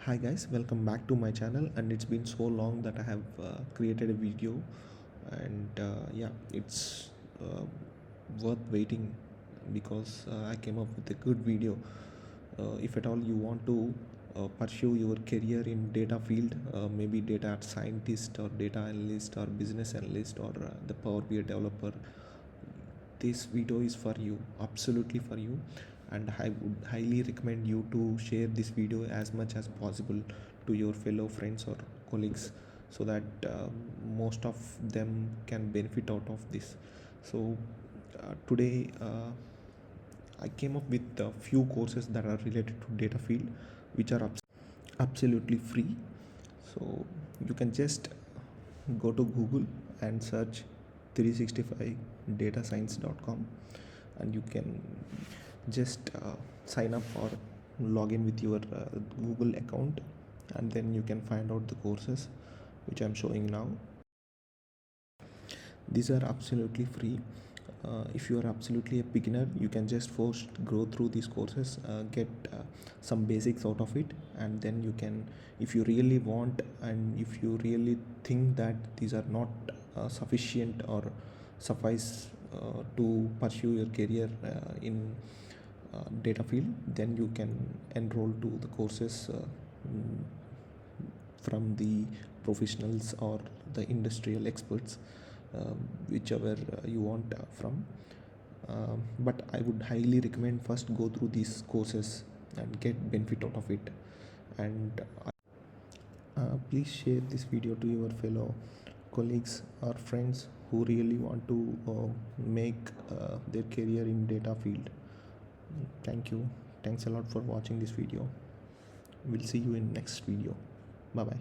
Hi guys, welcome back to my channel. And it's been so long that I have created a video, and yeah, it's worth waiting because I came up with a good video. If at all you want to pursue your career in data field, maybe data scientist or data analyst or business analyst or the Power BI developer, this video is for you, absolutely for you. And I would highly recommend you to share this video as much as possible to your fellow friends or colleagues, so that most of them can benefit out of this. So today I came up with a few courses that are related to data field, which are absolutely free. So you can just go to Google and search 365datascience.com, and you can just sign up or log in with your Google account, and then you can find out the courses which I'm showing now. These are absolutely free. If you are absolutely a beginner, you can just first go through these courses, get some basics out of it, and then you can, if you really want and if you really think that these are not sufficient or suffice to pursue your career in data field, then you can enroll to the courses from the professionals or the industrial experts, whichever you want from. But I would highly recommend first go through these courses and get benefit out of it. And please share this video to your fellow colleagues or friends who really want to make their career in data field. Thank you. Thanks a lot for watching this video. We'll see you in next video. Bye bye.